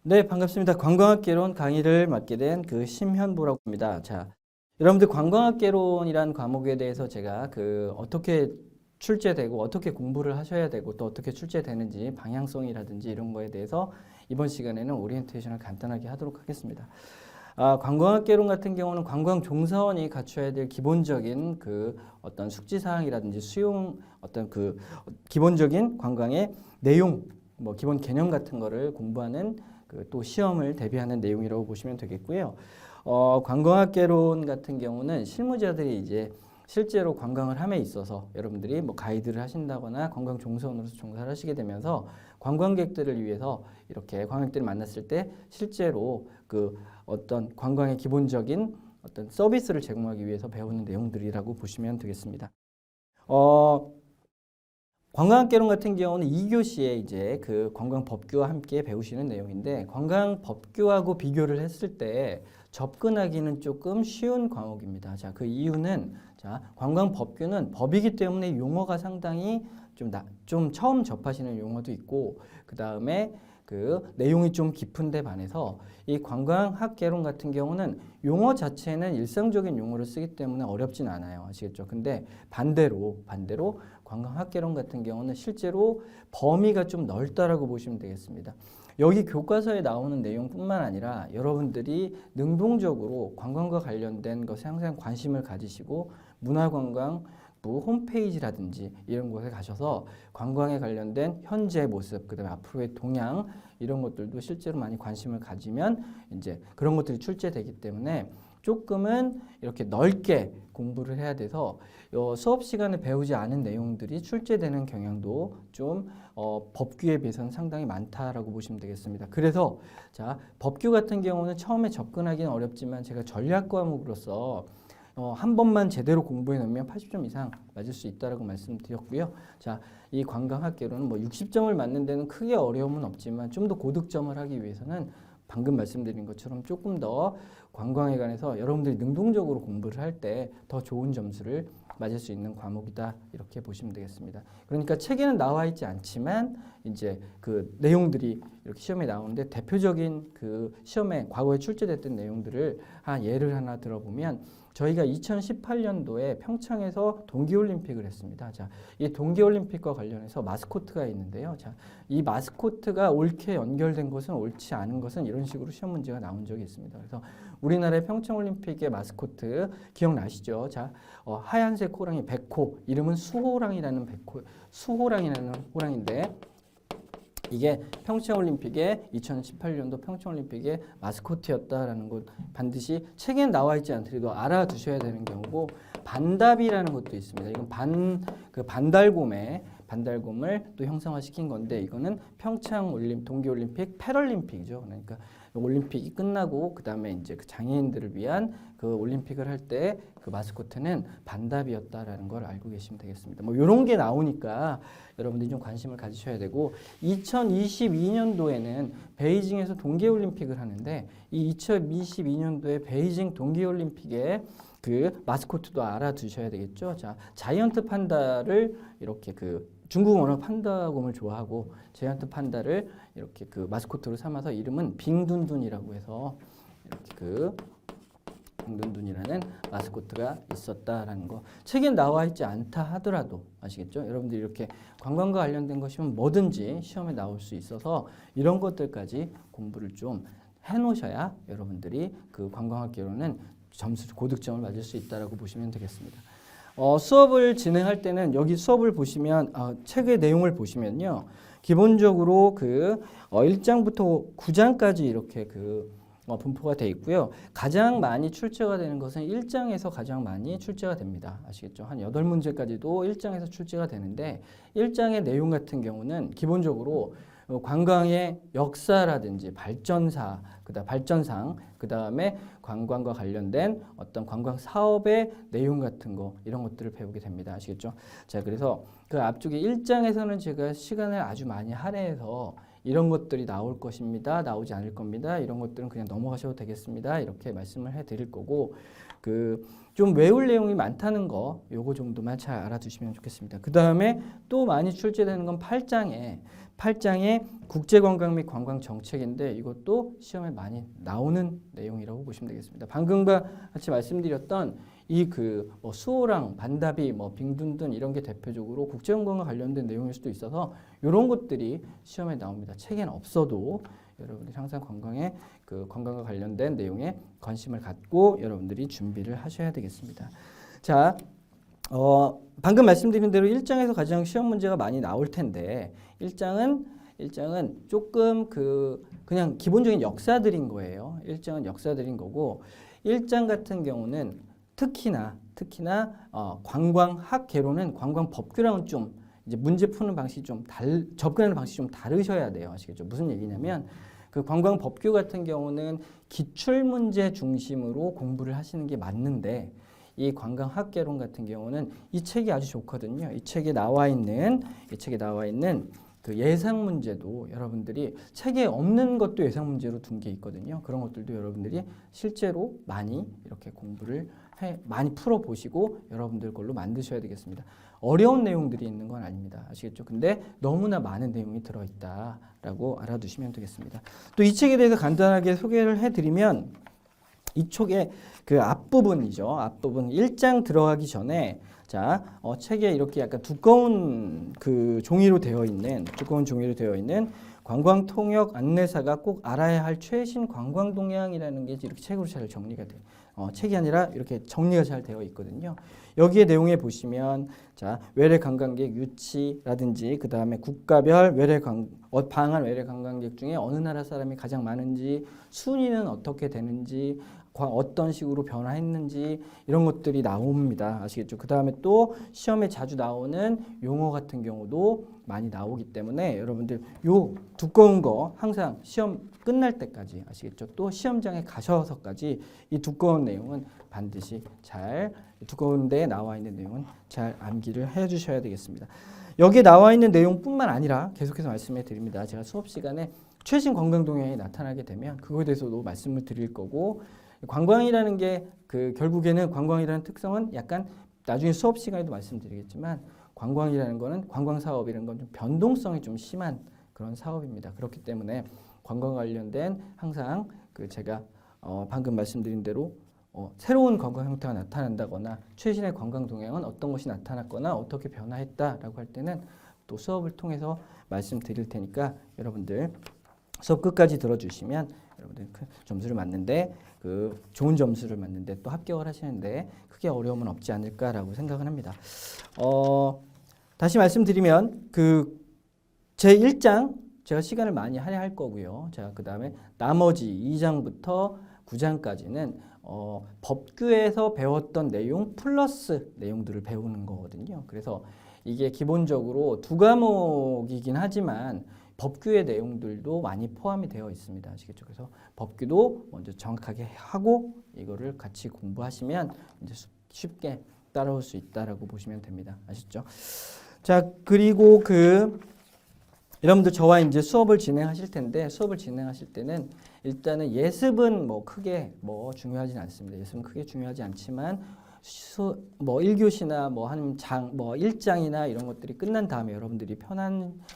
네, 반갑습니다. 관광학개론 강의를 맡게 된 그 심현보라고 합니다. 자, 여러분들 관광학개론이란 과목에 대해서 제가 어떻게 출제되고 어떻게 공부를 하셔야 되고 또 어떻게 출제되는지 방향성이라든지 이런 거에 대해서 이번 시간에는 오리엔테이션을 간단하게 하도록 하겠습니다. 관광학개론 같은 경우는 관광종사원이 갖춰야 될 기본적인 어떤 숙지사항이라든지 어떤 기본적인 관광의 내용, 뭐 기본 개념 같은 거를 공부하는 또 시험을 대비하는 내용이라고 보시면 되겠고요. 관광학개론 같은 경우는 실무자들이 이제 실제로 관광을 함에 있어서 여러분들이 뭐 가이드를 하신다거나 관광종사원으로서 종사를 하시게 되면서 관광객들을 위해서 이렇게 관광객들을 만났을 때 실제로 어떤 관광의 기본적인 어떤 서비스를 제공하기 위해서 배우는 내용들이라고 보시면 되겠습니다. 관광학개론 같은 경우는 2교시에 이제 관광법규와 함께 배우시는 내용인데 관광법규하고 비교를 했을 때 접근하기는 조금 쉬운 과목입니다. 자, 그 이유는 관광법규는 법이기 때문에 용어가 상당히 좀 처음 접하시는 용어도 있고 그 다음에 내용이 좀 깊은데 반해서 이 관광학개론 같은 경우는 용어 자체는 일상적인 용어를 쓰기 때문에 어렵진 않아요. 아시겠죠? 근데 반대로 관광학개론 같은 경우는 실제로 범위가 좀 넓다라고 보시면 되겠습니다. 여기 교과서에 나오는 내용뿐만 아니라 여러분들이 능동적으로 관광과 관련된 것에 항상 관심을 가지시고 문화관광부 홈페이지라든지 이런 곳에 가셔서 관광에 관련된 현재 모습, 그다음에 앞으로의 동향 이런 것들도 실제로 많이 관심을 가지면 이제 그런 것들이 출제되기 때문에 조금은 이렇게 넓게 공부를 해야 돼서 수업 시간에 배우지 않은 내용들이 출제되는 경향도 좀 법규에 비해서는 상당히 많다라고 보시면 되겠습니다. 그래서 법규 같은 경우는 처음에 접근하기는 어렵지만 제가 전략 과목으로서 한 번만 제대로 공부해 놓으면 80점 이상 맞을 수 있다라고 말씀드렸고요. 이 관광학개론은 뭐 60점을 맞는 데는 크게 어려움은 없지만 좀 더 고득점을 하기 위해서는 방금 말씀드린 것처럼 조금 더 관광에 관해서 여러분들이 능동적으로 공부를 할 때 더 좋은 점수를 맞을 수 있는 과목이다 이렇게 보시면 되겠습니다. 그러니까 책에는 나와 있지 않지만 이제 내용들이 이렇게 시험에 나오는데 대표적인 시험에 과거에 출제됐던 내용들을 예를 하나 들어보면 저희가 2018년도에 평창에서 동계올림픽을 했습니다. 이 동계올림픽과 관련해서 마스코트가 있는데요. 이 마스코트가 옳게 연결된 것은 옳지 않은 것은 이런 식으로 시험 문제가 나온 적이 있습니다. 그래서 우리나라의 평창올림픽의 마스코트 기억나시죠? 하얀색 호랑이 백호, 이름은 수호랑이라는 호랑인데 이게 평창올림픽의 2018년도 평창올림픽의 마스코트였다라는 것 반드시 책에 나와 있지 않더라도 알아두셔야 되는 경우고 반답이라는 것도 있습니다. 이건 반달곰을 또 형상화시킨 건데 이거는 동계올림픽 패럴림픽이죠. 그러니까 올림픽이 끝나고 그 다음에 이제 장애인들을 위한 올림픽을 할 때 마스코트는 반답이었다라는 걸 알고 계시면 되겠습니다. 뭐 이런 게 나오니까 여러분들이 좀 관심을 가지셔야 되고 2022년도에는 베이징에서 동계올림픽을 하는데 이 2022년도에 베이징 동계올림픽에 마스코트도 알아두셔야 되겠죠. 자이언트 판다를 이렇게 중국 워낙 판다곰을 좋아하고 자이언트 판다를 이렇게 마스코트로 삼아서 이름은 빙둔둔이라고 해서 이렇게 빙둔둔이라는 마스코트가 있었다라는 거 책에 나와 있지 않다 하더라도 아시겠죠? 여러분들이 이렇게 관광과 관련된 것이면 뭐든지 시험에 나올 수 있어서 이런 것들까지 공부를 좀 해놓으셔야 여러분들이 관광학개론은 고득점을 맞을 수 있다라고 보시면 되겠습니다. 수업을 진행할 때는 여기 수업을 보시면 책의 내용을 보시면요. 기본적으로 1장부터 9장까지 이렇게 분포가 되어 있고요. 가장 많이 출제가 되는 것은 1장에서 가장 많이 출제가 됩니다. 아시겠죠? 한 8문제까지도 1장에서 출제가 되는데 1장의 내용 같은 경우는 기본적으로 관광의 역사라든지 발전상, 그 다음에 관광과 관련된 어떤 관광 사업의 내용 같은 거, 이런 것들을 배우게 됩니다. 아시겠죠? 그래서 앞쪽에 1장에서는 제가 시간을 아주 많이 할애해서 이런 것들이 나올 것입니다. 나오지 않을 겁니다. 이런 것들은 그냥 넘어가셔도 되겠습니다. 이렇게 말씀을 해드릴 거고 좀 외울 내용이 많다는 거 요거 정도만 잘 알아두시면 좋겠습니다. 그 다음에 또 많이 출제되는 건 8장에 국제관광 및 관광정책인데 이것도 시험에 많이 나오는 내용이라고 보시면 되겠습니다. 방금과 같이 말씀드렸던 이 뭐 수호랑 반다비 뭐 빙둔둔 이런 게 대표적으로 국제관광과 관련된 내용일 수도 있어서 이런 것들이 시험에 나옵니다. 책에는 없어도 여러분들이 항상 관광과 관련된 내용에 관심을 갖고 여러분들이 준비를 하셔야 되겠습니다. 자, 방금 말씀드린 대로 1장에서 가장 시험 문제가 많이 나올 텐데 1장은 조금 그냥 기본적인 역사들인 거예요. 1장은 역사들인 거고 1장 같은 경우는 특히나 관광학계로는 관광법규랑은 좀 이제 문제 푸는 방식이 좀 접근하는 방식이 좀 다르셔야 돼요. 아시겠죠? 무슨 얘기냐면 그 관광법규 같은 경우는 기출문제 중심으로 공부를 하시는 게 맞는데 이 관광학개론 같은 경우는 이 책이 아주 좋거든요. 이 책에 나와 있는 그 예상 문제도 여러분들이 책에 없는 것도 예상 문제로 둔 게 있거든요. 그런 것들도 여러분들이 실제로 많이 이렇게 공부를 많이 풀어보시고 여러분들 걸로 만드셔야 되겠습니다. 어려운 내용들이 있는 건 아닙니다. 아시겠죠? 근데 너무나 많은 내용이 들어있다라고 알아두시면 되겠습니다. 또 이 책에 대해서 간단하게 소개를 해드리면 이쪽에 그 앞부분이죠. 앞부분 1장 들어가기 전에 자, 책에 이렇게 약간 두꺼운 종이로 되어 있는 관광통역 안내사가 꼭 알아야 할 최신 관광 동향이라는 게 이렇게 책으로 잘 정리가 돼요. 책이 아니라 이렇게 정리가 잘 되어 있거든요. 여기에 내용에 보시면 자, 외래 관광객 유치라든지 그 다음에 국가별 방한 외래 관광객 중에 어느 나라 사람이 가장 많은지 순위는 어떻게 되는지 어떤 식으로 변화했는지 이런 것들이 나옵니다. 아시겠죠? 그 다음에 또 시험에 자주 나오는 용어 같은 경우도 많이 나오기 때문에 여러분들 요 두꺼운 거 항상 시험 끝날 때까지 아시겠죠? 또 시험장에 가셔서까지 이 두꺼운 내용은 반드시 두꺼운 데에 나와 있는 내용은 잘 암기를 해 주셔야 되겠습니다. 여기에 나와 있는 내용뿐만 아니라 계속해서 말씀해 드립니다. 제가 수업 시간에 최신 관광 동향이 나타나게 되면 그거에 대해서도 말씀을 드릴 거고 관광이라는 게 결국에는 관광이라는 특성은 약간 나중에 수업 시간에도 말씀드리겠지만 관광이라는 거는 관광 사업이라는 건 좀 변동성이 좀 심한 그런 사업입니다. 그렇기 때문에 관광 관련된 항상 제가 방금 말씀드린 대로 새로운 관광 형태가 나타난다거나 최신의 관광 동향은 어떤 것이 나타났거나 어떻게 변화했다라고 할 때는 또 수업을 통해서 말씀드릴 테니까 여러분들 수업 끝까지 들어주시면 여러분들 점수를 맞는데 좋은 점수를 맞는데 또 합격을 하시는데 크게 어려움은 없지 않을까라고 생각을 합니다. 다시 말씀드리면 제 1장 제가 시간을 많이 할애할 거고요. 자, 그 다음에 나머지 2장부터 9장까지는 법규에서 배웠던 내용 플러스 내용들을 배우는 거거든요. 그래서 이게 기본적으로 두 과목이긴 하지만 법규의 내용들도 많이 포함이 되어 있습니다. 아시겠죠? 그래서 법규도 먼저 정확하게 하고 이거를 같이 공부하시면 이제 쉽게 따라올 수 있다라고 보시면 됩니다. 아시죠? 자, 그리고 여러분들 저와 이제 수업을 진행하실 텐데 수업을 진행하실 때는 일단은 예습은 크게 중요하진 않습니다. 예습은 크게 중요하지 않지만 1교시나 한 1장이나 이런 것들이 끝난 다음에 여러분들이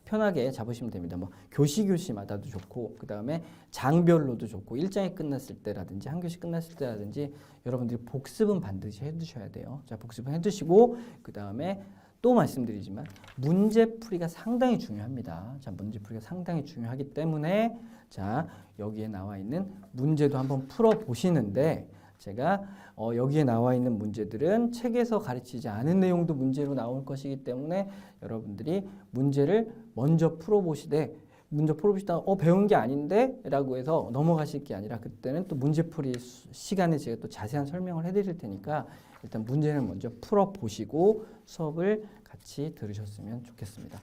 편하게 잡으시면 됩니다. 교시마다도 좋고 그 다음에 장별로도 좋고 1장이 끝났을 때라든지 한 교시 끝났을 때라든지 여러분들이 복습은 반드시 해두셔야 돼요. 자, 복습은 해두시고 그 다음에 또 말씀드리지만 문제풀이가 상당히 중요합니다. 자, 문제풀이가 상당히 중요하기 때문에 자, 여기에 나와 있는 문제도 한번 풀어보시는데 제가 여기에 나와 있는 문제들은 책에서 가르치지 않은 내용도 문제로 나올 것이기 때문에 여러분들이 문제를 먼저 풀어보시다가 배운 게 아닌데 라고 해서 넘어가실 게 아니라 그때는 또 문제풀이 시간에 제가 또 자세한 설명을 해드릴 테니까 일단 문제를 먼저 풀어보시고 수업을 같이 들으셨으면 좋겠습니다.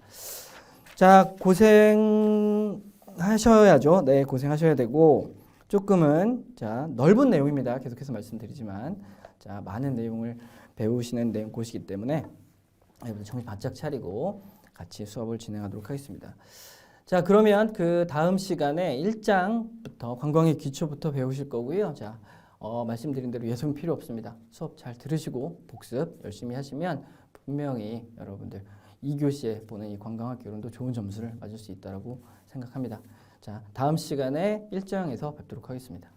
자, 고생하셔야죠. 네, 고생하셔야 되고 조금은 자, 넓은 내용입니다. 계속해서 말씀드리지만 자, 많은 내용을 배우시는 곳이기 때문에 여러분 정신 바짝 차리고 같이 수업을 진행하도록 하겠습니다. 자, 그러면 그 다음 시간에 1장부터 관광의 기초부터 배우실 거고요. 자, 말씀드린 대로 예습은 필요 없습니다. 수업 잘 들으시고 복습 열심히 하시면 분명히 여러분들 2교시에 보는 이 관광학 개론도 좋은 점수를 맞을 수 있다고 생각합니다. 자, 다음 시간에 1장에서 뵙도록 하겠습니다.